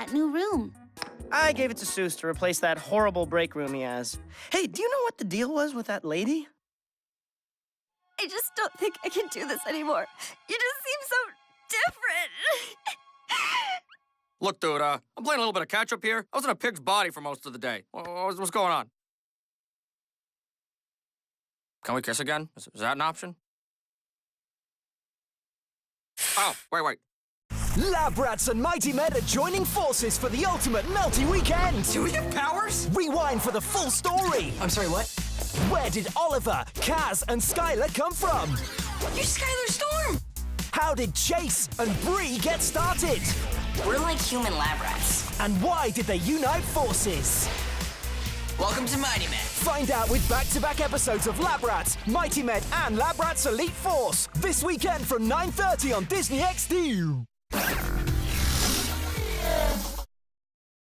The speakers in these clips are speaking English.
that new room? I gave it to Seuss to replace that horrible break room he has. Hey, do you know what the deal was with that lady? I just don't think I can do this anymore. You just seem so different. Look, dude, I'm playing a little bit of catch-up here. I was in a pig's body for most of the day. What's going on? Can we kiss again? Is that an option? Oh, wait. Lab Rats and Mighty Men are joining forces for the ultimate melty weekend. Do we have powers? Rewind for the full story. I'm sorry, what? Where did Oliver, Kaz, and Skylar come from? You're Skylar Storm! How did Chase and Bree get started? We're like human lab rats. And why did they unite forces? Welcome to Mighty Men. Find out with back-to-back episodes of Lab Rats, Mighty Men, and Lab Rats Elite Force this weekend from 9:30 on Disney XD.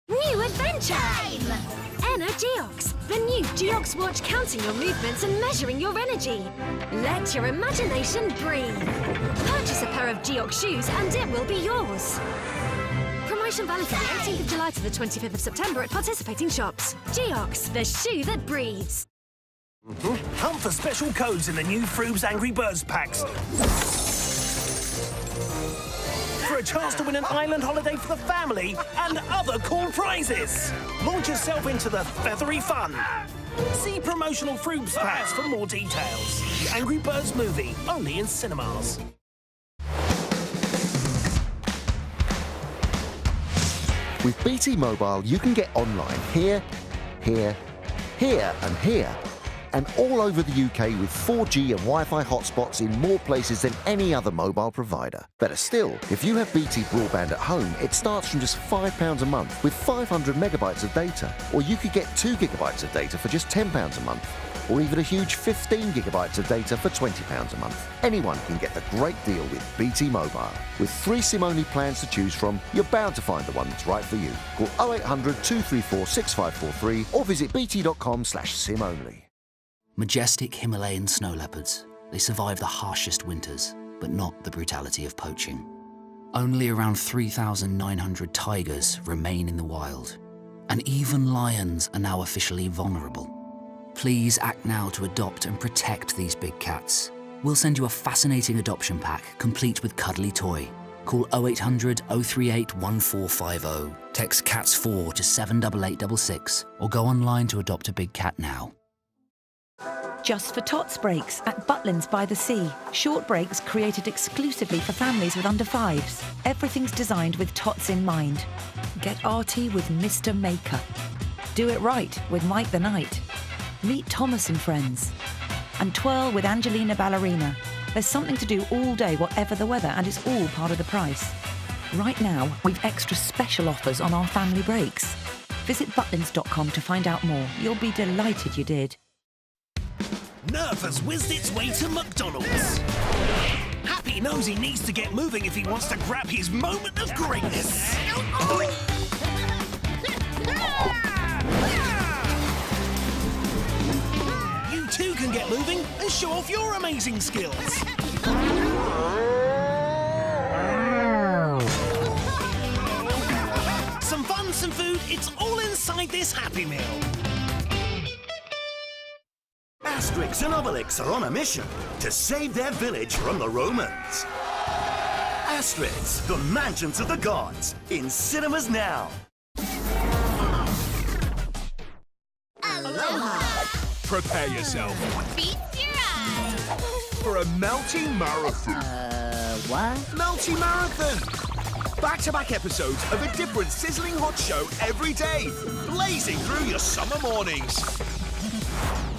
New adventure! Energeox, the new Geox watch counting your movements and measuring your energy. Let your imagination breathe. Purchase a pair of Geox shoes and it will be yours. Promotion valid from the 18th of July to the 25th of September at participating shops. Geox, the shoe that breathes. Hunt for special codes in the new Froob's Angry Birds packs. For a chance to win an island holiday for the family and other cool prizes. Launch yourself into the feathery fun. See promotional Froob's packs for more details. The Angry Birds movie, only in cinemas. With BT Mobile, you can get online here, here, here and here, and all over the UK with 4G and Wi-Fi hotspots in more places than any other mobile provider. Better still, if you have BT broadband at home, it starts from just £5 a month with 500 megabytes of data. Or you could get 2 gigabytes of data for just £10 a month. Or even a huge 15 gigabytes of data for £20 a month. Anyone can get the great deal with BT Mobile. With 3 SIM-only plans to choose from, you're bound to find the one that's right for you. Call 0800 234 6543 or visit bt.com/SIM-only. Majestic Himalayan snow leopards. They survive the harshest winters, but not the brutality of poaching. Only around 3,900 tigers remain in the wild. And even lions are now officially vulnerable. Please act now to adopt and protect these big cats. We'll send you a fascinating adoption pack, complete with cuddly toy. Call 0800 038 1450. Text CATS4 to 78866 or go online to adopt a big cat now. Just for Tots breaks at Butlins by the Sea. Short breaks created exclusively for families with under 5s. Everything's designed with Tots in mind. Get arty with Mr. Maker. Do it right with Mike the Knight. Meet Thomas and friends. And twirl with Angelina Ballerina. There's something to do all day, whatever the weather, and it's all part of the price. Right now, we've extra special offers on our family breaks. Visit butlins.com to find out more. You'll be delighted you did. Nerf has whizzed its way to McDonald's. Happy knows he needs to get moving if he wants to grab his moment of greatness. You too can get moving and show off your amazing skills. Some fun, some food, it's all inside this Happy Meal. Asterix and Obelix are on a mission to save their village from the Romans. Asterix, the Mansions of the Gods, in cinemas now. Aloha! Prepare yourself. Feast your eyes. For a melty marathon. What? Melty marathon! Back-to-back episodes of a different sizzling hot show every day, blazing through your summer mornings.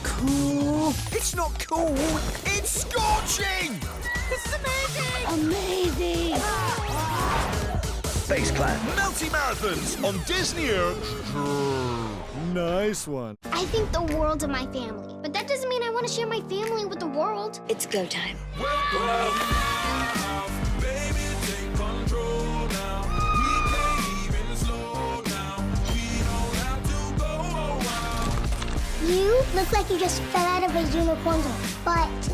Cool. It's not cool. It's scorching. This is amazing. Amazing. Face Clan Melty Marathons on Disney XD. Nice one. I think the world of my family, but that doesn't mean I want to share my family with the world. It's go time. You look like you just fell out of a unicorn's arm, but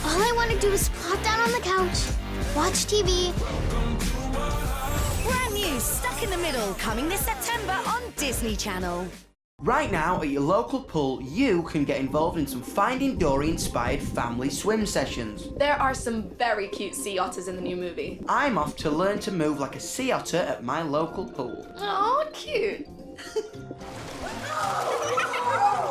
all I want to do is plop down on the couch, watch TV. Brand new Stuck in the Middle, coming this September on Disney Channel. Right now, at your local pool, you can get involved in some Finding Dory-inspired family swim sessions. There are some very cute sea otters in the new movie. I'm off to learn to move like a sea otter at my local pool. Oh, cute.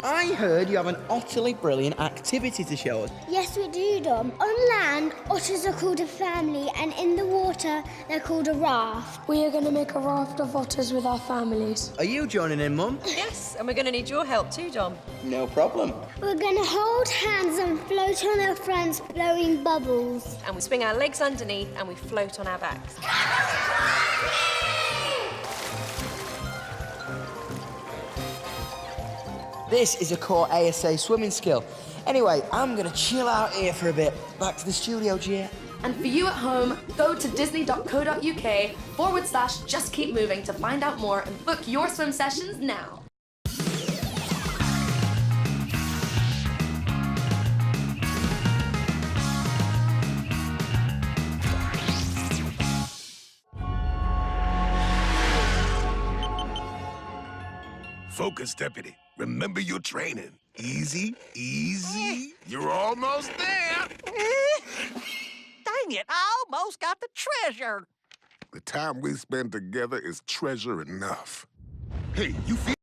I heard you have an utterly brilliant activity to show us. Yes, we do, Dom. On land, otters are called a family, and in the water, they're called a raft. We are going to make a raft of otters with our families. Are you joining in, Mum? Yes, and we're going to need your help too, Dom. No problem. We're going to hold hands and float on our fronts, blowing bubbles. And we swing our legs underneath and we float on our backs. This is a core ASA swimming skill. Anyway, I'm gonna chill out here for a bit. Back to the studio, Gia. And for you at home, go to disney.co.uk/just keep moving to find out more and book your swim sessions now. Focus, Deputy. Remember your training. Easy, easy. You're almost there. Dang it, I almost got the treasure. The time we spend together is treasure enough. Hey, you feel